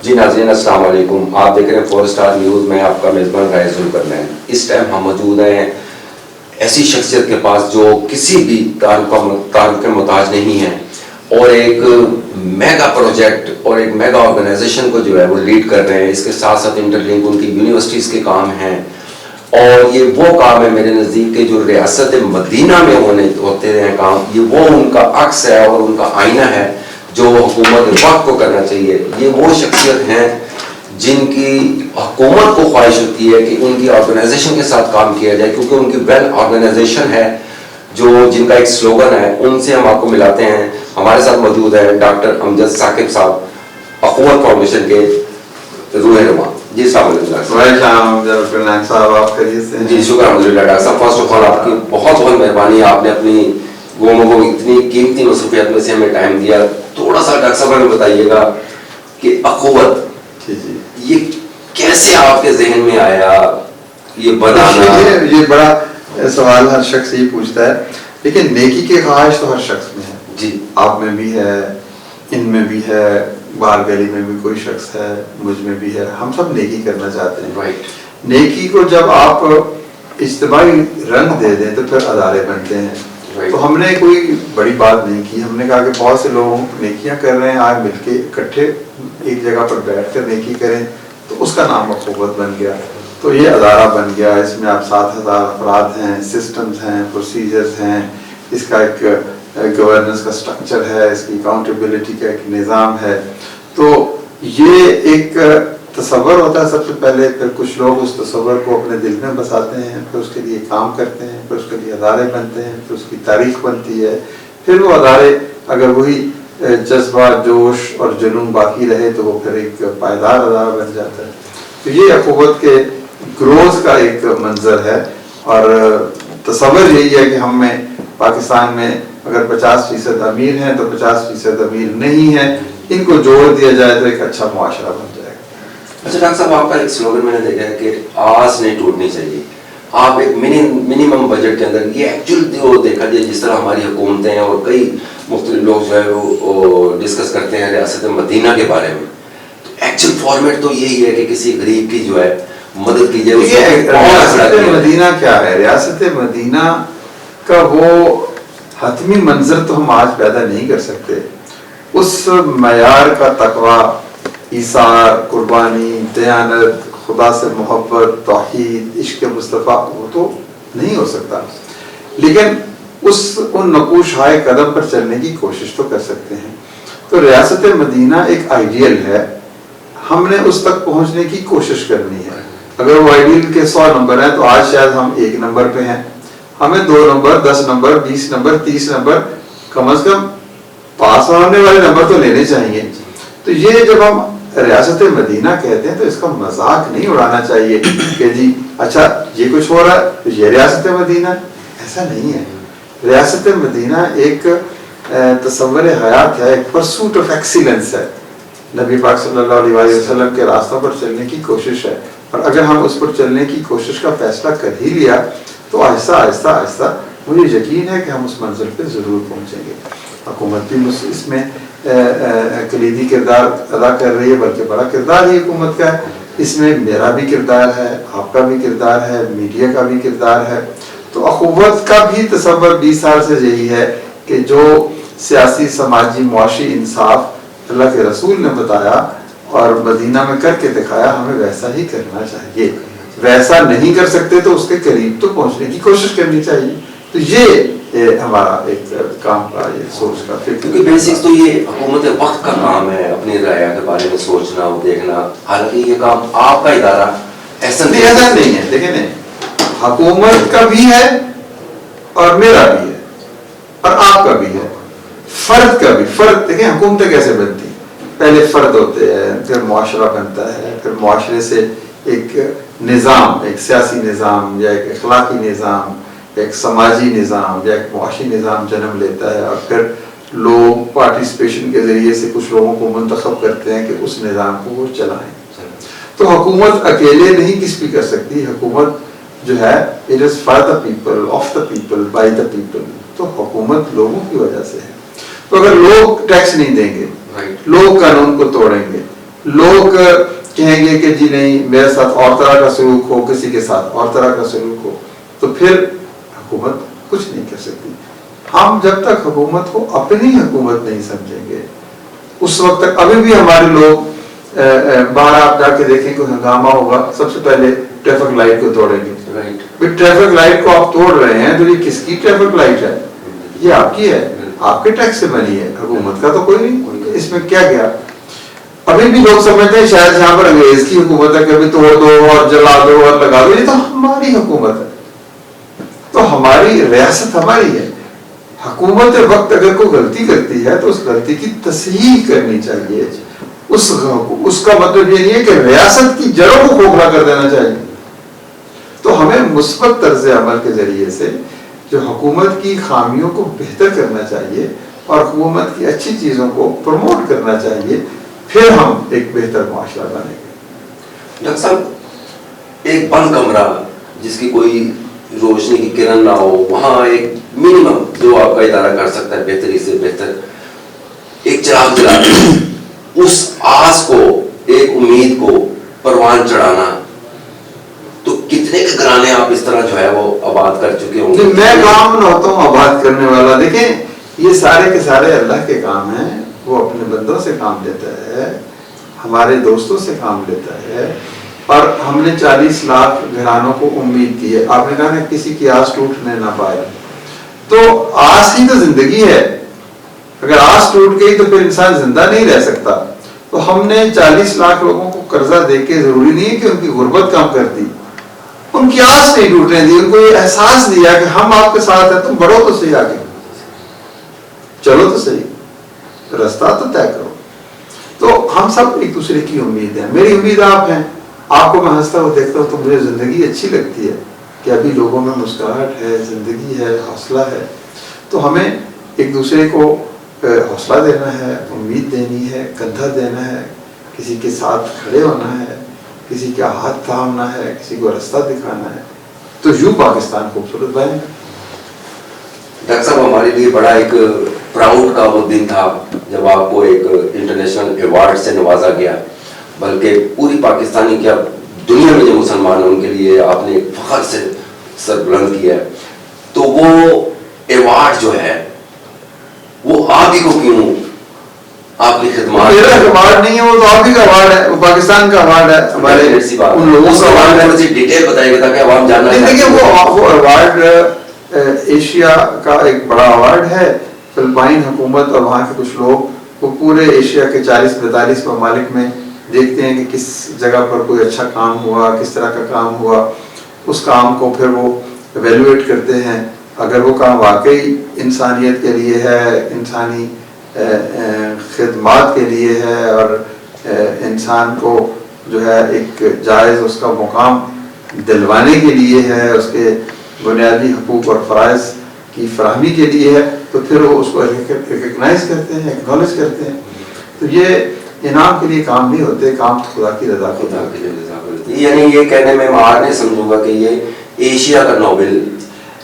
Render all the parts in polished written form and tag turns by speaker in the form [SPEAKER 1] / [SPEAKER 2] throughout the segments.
[SPEAKER 1] جی ناظرین السلام علیکم، آپ دیکھ رہے ہیں 4 اسٹار نیوز میں آپ کا میزبان رائز ذوالقرنین۔ اس ٹائم ہم موجود ہیں ایسی شخصیت کے پاس جو کسی بھی تعارف کے محتاج نہیں ہے اور ایک میگا پروجیکٹ اور ایک میگا آرگنائزیشن کو جو ہے وہ لیڈ کر رہے ہیں۔ اس کے ساتھ ساتھ انٹرلنک ان کی یونیورسٹیز کے کام ہیں اور یہ وہ کام ہے میرے نزدیک کہ جو ریاست مدینہ میں ہوتے ہیں کام، یہ وہ ان کا عکس ہے اور ان کا آئینہ ہے جو حکومت وقت کو کرنا چاہیے۔ یہ وہ شخصیت ہیں جن کی حکومت کو خواہش ہوتی ہے کہ ان کی آرگنائزیشن کے ساتھ کام کیا جائے، کیونکہ ان کی ویل آرگنائزیشن ہے جن کا ایک سلوگن ہے۔ ان سے ہم آپ کو ملاتے ہیں۔ ہمارے ساتھ موجود ہے ڈاکٹر امجد ثاقب صاحب، اخوت فاؤنڈیشن کے روح رواں۔ جی السلام علیکم
[SPEAKER 2] صاحب، آپ خیریت سے؟
[SPEAKER 1] جی شکر الحمدللہ ڈاکٹر صاحب۔ فرسٹ آف آل آپ کی بہت بہت مہربانی، آپ نے اپنی گوموں اتنی قیمتی مصروفیات میں سے ہمیں ٹائم دیا۔ تھوڑا سا ڈاکٹر صاحب ہمیں بتائیے گا کہ اخوت یہ کیسے آپ کے ذہن میں آیا، یہ بنانا؟
[SPEAKER 2] یہ بڑا سوال ہر شخص یہ پوچھتا ہے، لیکن نیکی کی خواہش تو ہر شخص میں ہے۔
[SPEAKER 1] جی
[SPEAKER 2] آپ میں بھی ہے، ان میں بھی ہے، باہر گلی میں بھی کوئی شخص ہے، مجھ میں بھی ہے، ہم سب نیکی کرنا چاہتے ہیں۔
[SPEAKER 1] رائٹ۔
[SPEAKER 2] نیکی کو جب آپ اجتماعی رنگ دے دیں تو پھر ادارے بنتے ہیں۔ تو ہم نے کوئی بڑی بات نہیں کی، ہم نے کہا کہ بہت سے لوگ نیکیاں کر رہے ہیں، آج مل کے اکٹھے ایک جگہ پر بیٹھ کر نیکی کریں، تو اس کا نام اخوت بن گیا۔ تو یہ ادارہ بن گیا، اس میں آپ 7,000 افراد ہیں، سسٹمز ہیں، پروسیجرز ہیں، اس کا ایک گورننس کا سٹرکچر ہے، اس کی اکاؤنٹیبلٹی کا ایک نظام ہے۔ تو یہ ایک تصور ہوتا ہے سب سے پہلے، پھر کچھ لوگ اس تصور کو اپنے دل میں بساتے ہیں، پھر اس کے لیے کام کرتے ہیں، پھر اس کے لیے ادارے بنتے ہیں، پھر اس کی تاریخ بنتی ہے، پھر وہ ادارے اگر وہی جذبہ، جوش اور جنون باقی رہے تو وہ پھر ایک پائیدار ادارہ بن جاتا ہے۔ تو یہ اخوت کے گروز کا ایک منظر ہے، اور تصور یہی ہے کہ ہم میں پاکستان میں اگر 50% امیر ہیں تو 50% امیر نہیں ہیں، ان کو جوڑ دیا جائے تو ایک اچھا معاشرہ بن جائے گا۔
[SPEAKER 1] اچھا ڈاکٹر صاحب، آپ کا ایک سلوگن میں نے دیکھا ہے کہ آس نہیں ٹوٹنی چاہیے۔ آپ ایک منیمم بجٹ کے اندر یہ ایکچوئل جو دیکھا جائے، جس طرح ہماری حکومتیں اور کئی مختلف لوگ جو ہے وہ ڈسکس کرتے ہیں ریاست مدینہ کے بارے میں، تو ایکچوئل فارمیٹ تو یہی ہے کہ کسی غریب کی جو ہے مدد کی جائے۔
[SPEAKER 2] ریاست مدینہ کیا ہے؟ ریاست مدینہ کا وہ حتمی منظر تو ہم آج پیدا نہیں کر سکتے۔ اس معیار کا تقویٰ، ایثار، قربانی، دیانت، خدا سے محبت، توحید، عشق مصطفیٰ، وہ تو نہیں ہو سکتا، لیکن ان نقوش ہائے قدم پر چلنے کی کوشش تو کر سکتے ہیں۔ تو ریاست مدینہ ایک آئیڈیل ہے، ہم نے اس تک پہنچنے کی کوشش کرنی ہے۔ اگر وہ آئیڈیل کے 100 نمبر ہیں تو آج شاید ہم 1 نمبر پہ ہیں، ہمیں 2 نمبر، 10 نمبر، 20 نمبر، 30 نمبر، کم از کم پاس ہونے والے نمبر تو لینے چاہیے۔ تو یہ جب ہم ریاست مدینہ کہتے ہیں تو اس کا مذاق نہیں اڑانا چاہیے کہ جی اچھا یہ کچھ ہو رہا ہے تو یہ ریاست مدینہ، ایسا نہیں ہے۔ ریاست مدینہ ایک تصور حیات ہے، ایک پرسوٹ آف ایکسیلنس ہے، نبی پاک صلی اللہ علیہ وسلم کے راستوں پر چلنے کی کوشش ہے، اور اگر ہم اس پر چلنے کی کوشش کا فیصلہ کر ہی لیا تو آہستہ آہستہ آہستہ مجھے یقین ہے کہ ہم اس منزل پہ ضرور پہنچیں گے۔ حکومت بھی اس میں کلیدی کردار ادا کر رہی ہے، بلکہ بڑا کردار ہی حکومت کا ہے۔ اس میں میرا بھی کردار ہے، آپ کا بھی کردار ہے، میڈیا کا بھی کردار ہے۔ تو اخوت کا بھی تصور 20 سال سے یہی ہے کہ جو سیاسی، سماجی، معاشی انصاف اللہ کے رسول نے بتایا اور مدینہ میں کر کے دکھایا، ہمیں ویسا ہی کرنا چاہیے۔ ویسا نہیں کر سکتے تو اس کے قریب تو پہنچنے کی کوشش کرنی چاہیے۔ تو یہ ہمارا ایک کام کا، یہ سوچ کا فکر،
[SPEAKER 1] کیونکہ بیسکس تو یہ حکومت وقت کا کام ہے، اپنی رعایا کے بارے میں سوچنا اور دیکھنا۔ حالانکہ یہ کام آپ کا ادارہ ایسا
[SPEAKER 2] نہیں ہے۔ دیکھیں نا، حکومت کا بھی ہے اور میرا بھی ہے اور آپ کا بھی ہے، فرد کا بھی۔ فرد دیکھیں حکومتیں کیسے بنتی ہیں، پہلے فرد ہوتے ہیں، پھر معاشرہ بنتا ہے، پھر معاشرے سے ایک نظام، ایک سیاسی نظام یا ایک اخلاقی نظام، ایک سماجی نظام یا ایک معاشی نظام جنم لیتا ہے، اور پھر لوگ پارٹیسپیشن کے ذریعے سے کچھ لوگوں کو منتخب کرتے ہیں کہ اس نظام کو وہ چلائیں۔ تو حکومت اکیلے نہیں کس بھی کر سکتی، حکومت جو ہے it is for the people, of the people, by the people۔ تو حکومت لوگوں کی وجہ سے ہے۔ تو اگر لوگ ٹیکس نہیں دیں گے، لوگ قانون کو توڑیں گے، لوگ کہیں گے کہ جی نہیں میرے ساتھ اور طرح کا سلوک ہو، کسی کے ساتھ اور طرح کا سلوک ہو، تو پھر حکومت کچھ نہیں کر سکتی. ہم جب تک حکومت کو اپنی حکومت نہیں سمجھیں گے اس وقت تک، ابھی بھی ہمارے لوگ باہر آپ جا کے دیکھیں کوئی ہنگامہ ہوگا، سب سے پہلے ٹریفک لائٹ کو توڑیں گے. ٹریفک لائٹ کو آپ توڑ رہے ہیں تو یہ کس کی ٹریفک لائٹ ہے؟ یہ آپ کی ہے، آپ کے ٹیکس سے بنی ہے، حکومت کا تو کوئی نہیں. اس میں کیا گیا؟ ابھی بھی لوگ سمجھتے ہیں شاید یہاں پر انگریز کی حکومت ہے کہ ابھی توڑ دو اور جلا دو اور لگا دو. یہ تو ہماری حکومت ہے، تو ہماری ریاست ہماری ہے. حکومت وقت اگر کوئی غلطی کرتی ہے تو اس غلطی کی تصحیح کرنی چاہیے. اس کا مطلب یہ نہیں ہے کہ ریاست کی جڑوں کو کھوکھلا کر دینا چاہیے. تو ہمیں مثبت طرز عمل کے ذریعے سے جو حکومت کی خامیوں کو بہتر کرنا چاہیے اور حکومت کی اچھی چیزوں کو پروموٹ کرنا چاہیے، پھر ہم ایک بہتر معاشرہ بنیں گے.
[SPEAKER 1] ڈاکٹر صاحب، ایک بند کمرہ جس کی کوئی روشنی کی کرن نہ ہو، وہاں ایک منیمم جو آپ کا ادارہ کر سکتا ہے بہتری سے بہتر ایک چراغ جلا کے اس آس کو، ایک امید کو پروان چڑھانا، تو کتنے کے گرانے آپ اس طرح جو ہے وہ آباد کر چکے ہوں گے؟
[SPEAKER 2] میں کام نہ ہوتا ہوں آباد کرنے والا. دیکھیں یہ سارے کے سارے اللہ کے کام ہیں. وہ اپنے بندوں سے کام لیتا ہے، ہمارے دوستوں سے کام لیتا ہے. اور ہم نے 40 لاکھ گھرانوں کو امید دی ہے. آپ نے کہا کہ کسی کی آس ٹوٹنے نہ پائے، تو آس ہی تو زندگی ہے. اگر آس ٹوٹ گئی تو پھر انسان زندہ نہیں رہ سکتا. تو ہم نے 40 لاکھ لوگوں کو قرضہ دے کے، ضروری نہیں ہے کہ ان کی غربت کم کر دی، ان کی آس نہیں ٹوٹنے دی، ان کو یہ احساس دیا کہ ہم آپ کے ساتھ ہیں، تم بڑھو تو صحیح، آگے چلو تو صحیح، راستہ تو طے کرو. تو ہم سب ایک دوسرے کی امید ہیں. میری امید آپ ہیں. آپ کو میں ہنستا ہوا دیکھتا ہوں تو مجھے زندگی اچھی لگتی ہے کہ ابھی لوگوں میں مسکراہٹ ہے، زندگی ہے، حوصلہ ہے. تو ہمیں ایک دوسرے کو حوصلہ دینا ہے، امید دینی ہے، کندھا دینا ہے، کسی کے ساتھ کھڑے ہونا ہے، کسی کا ہاتھ تھامنا ہے، کسی کو راستہ دکھانا ہے. تو یوں پاکستان خوبصورت بنے گا.
[SPEAKER 1] ڈاکٹر صاحب، ہمارے لیے بڑا ایک پراؤڈ کا وہ دن تھا جب آپ کو ایک انٹرنیشنل ایوارڈ سے نوازا گیا، بلکہ پوری پاکستانی کیا دنیا میں جو مسلمان ہیں ان کے لیے آپ نے فخر سے سر بلند کیا ہے. تو وہ ایوارڈ جو ہے وہ آپ ہی کو کیوں، آپ کی خدمات؟
[SPEAKER 2] میرا ایوارڈ نہیں ہے، وہ تو آپ ہی کا ایوارڈ ہے، وہ پاکستان کا ایوارڈ ہے، ہمارے ان لوگوں کا ایوارڈ ہے.
[SPEAKER 1] تھوڑی سی ڈیٹیل بتائیے گا تاکہ عوام جاننا چاہتے ہیں.
[SPEAKER 2] دیکھیے وہ ایوارڈ ایشیا کا ایک بڑا ایوارڈ ہے. فلپائن حکومت اور وہاں کے کچھ لوگ وہ پورے ایشیا کے 40-45 ممالک میں دیکھتے ہیں کہ کس جگہ پر کوئی اچھا کام ہوا، کس طرح کا کام ہوا. اس کام کو پھر وہ ایویلویٹ کرتے ہیں. اگر وہ کام واقعی انسانیت کے لیے ہے، انسانی خدمات کے لیے ہے اور انسان کو جو ہے ایک جائز اس کا مقام دلوانے کے لیے ہے، اس کے بنیادی حقوق اور فرائض کی فراہمی کے لیے ہے، تو پھر وہ اس کو ریکگنائز کرتے ہیں، ایکنالج کرتے ہیں. تو یہ انعام کے لیے کام نہیں ہوتے، کام خدا کی رضا کو.
[SPEAKER 1] یعنی یہ کہنے میں مار نہیں سمجھوں گا کہ یہ ایشیا کا نوبل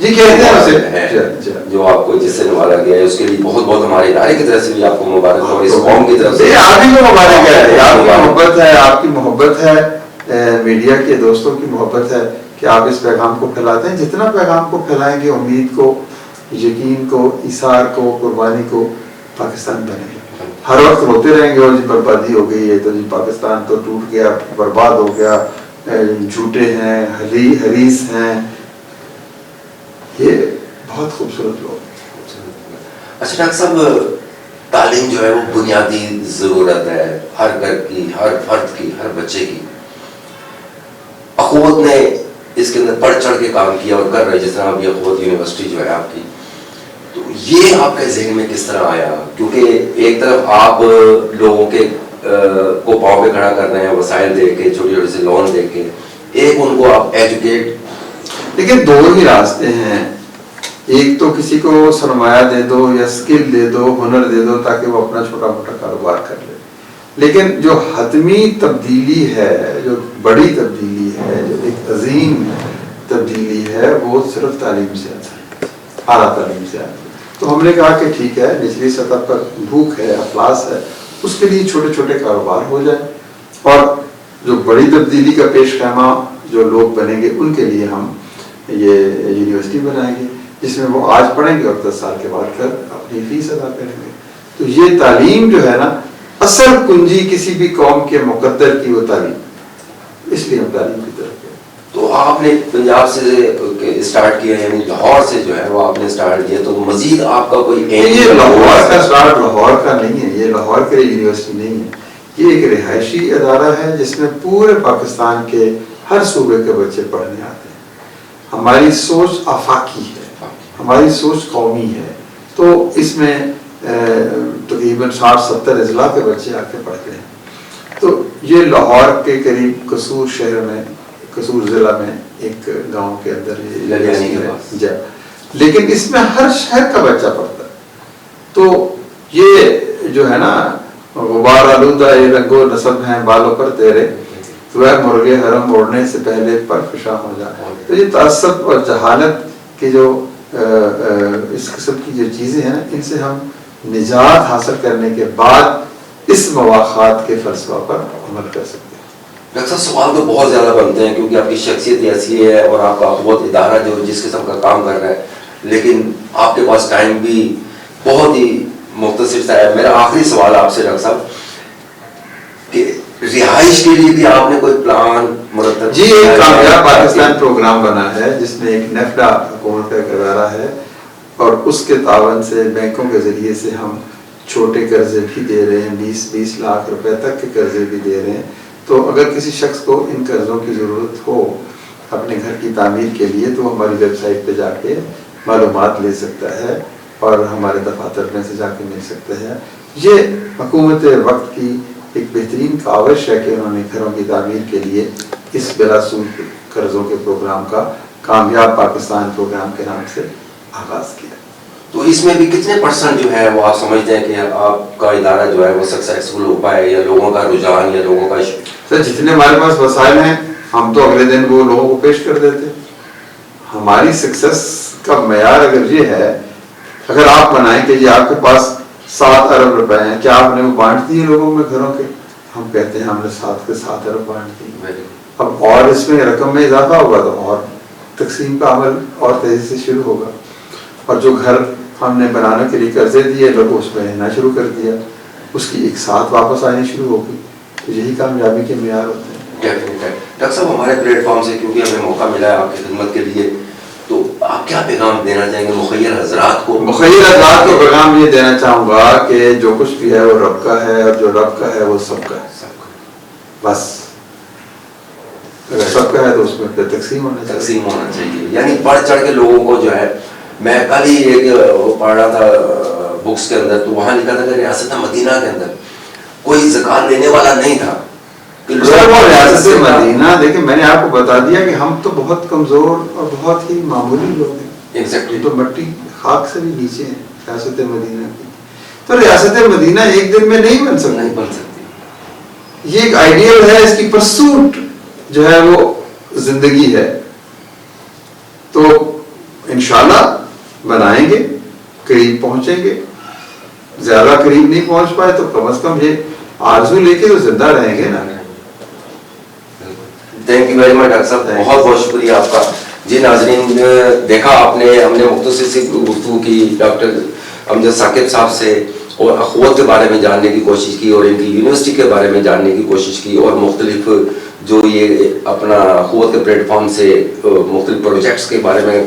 [SPEAKER 2] جی کہتے ہیں اسے،
[SPEAKER 1] جو آپ کو جس سے نوازا گیا ہے، اس کے لیے بہت بہت ہمارے ادارے کی طرف سے بھی آپ کو مبارک ہو، اس قوم کی طرف سے
[SPEAKER 2] آپ ہی کو مبارک ہے. آپ کی محبت ہے، آپ کی محبت ہے، میڈیا کے دوستوں کی محبت ہے کہ آپ اس پیغام کو پھیلاتے ہیں. جتنا پیغام کو پھیلائیں گے، امید کو، یقین کو، ایثار کو، قربانی کو، پاکستان بنے گا. ہر وقت روتے رہیں گے اور جی بربادی ہو گئی ہے، تو جی پاکستان تو ٹوٹ گیا، برباد ہو گیا، جھوٹے ہیں، حریص ہیں. یہ بہت خوبصورت لوگ.
[SPEAKER 1] اچھا ڈاکٹر صاحب، تعلیم جو ہے وہ بنیادی ضرورت ہے ہر گھر کی، ہر فرد کی، ہر بچے کی. اخوت نے اس کے اندر بڑھ چڑھ کے کام کیا اور کر رہے، جس طرح ابھی اخوت یونیورسٹی جو ہے آپ کی، تو یہ آپ کے ذہن میں کس طرح آیا؟ کیونکہ ایک طرف آپ لوگوں کے کو پاؤں پہ کھڑا کر رہے ہیں، وسائل دے کے، چھوٹی چھوٹی سے لون دے کے، ایک ان کو آپ ایجوکیٹ.
[SPEAKER 2] لیکن دو ہی راستے ہیں. ایک تو کسی کو سرمایہ دے دو یا اسکل دے دو، ہنر دے دو تاکہ وہ اپنا چھوٹا موٹا کاروبار کر لے. لیکن جو حتمی تبدیلی ہے، جو بڑی تبدیلی ہے، جو ایک عظیم تبدیلی ہے، وہ صرف تعلیم سے آتا ہے، اعلیٰ تعلیم سے آتا ہے. تو ہم نے کہا کہ ٹھیک ہے، نچلی سطح پر بھوک ہے، افلاس ہے، اس کے لیے چھوٹے چھوٹے کاروبار ہو جائیں. اور جو بڑی تبدیلی کا پیش خیمہ جو لوگ بنیں گے ان کے لیے ہم یہ یونیورسٹی بنائیں گے جس میں وہ آج پڑھیں گے اور 10 سال کے بعد کر اپنی فیس ادا کریں گے. تو یہ تعلیم جو ہے نا اصل کنجی کسی بھی قوم کے مقدر کی وہ تعلیم، اس لیے ہم تعلیم کی طرف گئے.
[SPEAKER 1] تو آپ نے پنجاب سے اسٹارٹ کیا، یعنی لاہور سے جو ہے وہ آپ نے اسٹارٹ کیا، تو مزید آپ کا کوئی
[SPEAKER 2] یہ لاہور کا اسٹارٹ لاہور کا نہیں ہے، یہ لاہور کے یونیورسٹی نہیں ہے، یہ ایک رہائشی ادارہ ہے جس میں پورے پاکستان کے ہر صوبے کے بچے پڑھنے آتے ہیں. ہماری سوچ آفاقی ہے، ہماری سوچ قومی ہے. تو اس میں تقریباً 60-70 اضلاع کے بچے آ کے پڑھتے ہیں. تو یہ لاہور کے قریب قصور شہر میں، قصور ضلع میں ایک گاؤں کے اندر یہ ہے، لیکن اس میں ہر شہر کا بچہ پڑھتا ہے. تو یہ جو ہے نا غبار آلودہ یہ رنگ و نسب ہیں بالوں پر تیرے، تو ہے مرغے حرم اڑنے سے پہلے پر فشاں ہو جائے. تو یہ تعصب اور جہالت کے جو اس قسم کی جو چیزیں ہیں ان سے ہم نجات حاصل کرنے کے بعد اس مواخات کے فلسفہ پر عمل کر سکتے ہیں.
[SPEAKER 1] ڈاکٹر صاحب سوال تو بہت زیادہ بنتے ہیں کیونکہ آپ کی شخصیت ایسی ہے اور آپ کا بہت ادارہ جو جس قسم کا کام کر رہا ہے، لیکن آپ کے پاس ٹائم بھی بہت ہی مختصر سا ہے. میرا آخری سوال آپ سے ڈاکٹر صاحب کہ رہائش کے لیے بھی آپ نے کوئی پلان مرتب؟
[SPEAKER 2] جی ایک کامیاب پاکستان پروگرام بنا ہے جس میں ایک نیفڈا حکومت کا ادارہ ہے اور اس کے تعاون سے بینکوں کے ذریعے سے ہم چھوٹے قرضے بھی دے رہے ہیں، 20-20 لاکھ روپے تک کے قرضے بھی دے رہے ہیں. تو اگر کسی شخص کو ان قرضوں کی ضرورت ہو اپنے گھر کی تعمیر کے لیے تو ہماری ویب سائٹ پہ جا کے معلومات لے سکتا ہے اور ہمارے دفاتر میں سے جا کے مل سکتا ہے. یہ حکومت وقت کی ایک بہترین کاوش ہے کہ انہوں نے گھروں کی تعمیر کے لیے اس بلا سود قرضوں کے پروگرام کا کامیاب پاکستان پروگرام کے نام سے آغاز کیا.
[SPEAKER 1] تو اس میں بھی کتنے % جو ہے وہ آپ سمجھتے ہیں کہ آپ کا ادارہ جو ہے وہ سکسیسفل ہو پائے، یا لوگوں کا رجحان یا لوگوں کا
[SPEAKER 2] سر جتنے ہمارے پاس وسائل ہیں ہم تو اگلے دن وہ لوگوں کو پیش کر دیتے. ہماری سکسیس کا معیار اگر یہ ہے، اگر آپ بنائیں کہ یہ آپ کے پاس 7 ارب روپے ہیں، کیا آپ نے وہ بانٹ دیے لوگوں میں گھروں کے؟ ہم کہتے ہیں ہم نے 7 کے 7 ارب بانٹ دیے. اب اور اس میں رقم میں اضافہ ہوگا تو اور تقسیم کا عمل اور تیزی سے شروع ہوگا. اور جو گھر ہم نے بنانے کے لیے قرضے دیے لوگوں اس میں رہنا شروع کر دیا، اس کی ایک ساتھ واپس آنی شروع ہوگی. تو یہی کامیابی کے معیار ہوتے ہیں.
[SPEAKER 1] ڈاکٹر صاحب ہمارے پلیٹ فارم سے کیونکہ ہمیں موقع ملا ہے آپ کی خدمت کے لیے، تو آپ کیا پیغام دینا چاہیں گے مخیر حضرات کو؟
[SPEAKER 2] مخیر حضرات کو پیغام یہ دینا چاہوں گا کہ جو کچھ بھی ہے وہ رب کا ہے، اور جو رب کا ہے وہ سب کا ہے. بس اگر سب کا ہے تو اس میں پھر تقسیم ہونا
[SPEAKER 1] چاہیے. یعنی بڑھ چڑھ کے لوگوں کو جو ہے، میں کل ہی ایک پڑھ رہا تھا بکس کے اندر، تو وہاں لکھا تھا کہ ریاست مدینہ کے اندر کوئی زکات دینے والا نہیں تھا.
[SPEAKER 2] ریاست مدینہ دیکھیں میں نے آپ کو بتا دیا کہ ہم تو بہت کمزور اور بہت ہی معمولی لوگ ہیں. تو مٹی خاک سے بھی نیچے ہیں ریاست مدینہ کی. تو ریاست مدینہ ایک دن میں نہیں بن سکتی. یہ ایک آئیڈیل ہے، اس کی پرسوٹ جو ہے وہ زندگی ہے. تو انشاءاللہ بنائیں گے، قریب پہنچیں گے. زیادہ قریب نہیں پہنچ پائے تو کم از کم یہ آرزو لے کے تو زندہ رہیں گے نا.
[SPEAKER 1] Thank you very much doctor صاحب، بہت بہت شکریہ آپ کا. جی ناظرین، دیکھا آپ نے، ہم نے مختصر سی گفتگو کی ڈاکٹر امجد ثاقب صاحب سے، اور اخوت کے بارے میں جاننے کی کوشش کی، اور ان کی یونیورسٹی کے بارے میں جاننے کی کوشش کی، اور مختلف جو یہ اپنا اخوت کے پلیٹ فارم سے مختلف پروجیکٹس کے بارے میں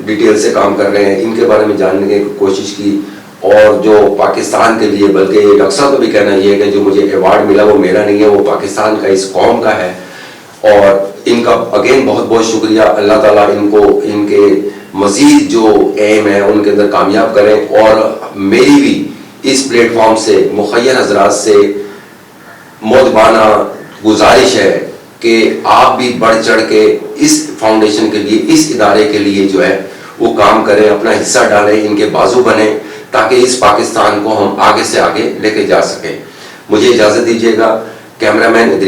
[SPEAKER 1] ڈیٹیل سے کام کر رہے ہیں ان کے بارے میں جاننے کی کوشش کی. اور جو پاکستان کے لیے، بلکہ ڈاکٹر صاحب کا بھی کہنا یہ ہے کہ جو مجھے ایوارڈ ملا وہ میرا نہیں ہے، وہ پاکستان کا، اس قوم کا ہے. اور ان کا اگین بہت بہت شکریہ. اللہ تعالیٰ ان کو ان کے مزید جو ایم ہے ان کے اندر کامیاب کریں. اور میری بھی اس پلیٹ فارم سے مخیر حضرات سے مؤدبانہ گزارش ہے کہ آپ بھی بڑھ چڑھ کے اس فاؤنڈیشن کے لیے، اس ادارے کے لیے جو ہے وہ کام کریں، اپنا حصہ ڈالیں، ان کے بازو بنیں، تاکہ اس پاکستان کو ہم آگے سے آگے لے کے جا سکیں. مجھے اجازت دیجیے گا. کیمرہ مین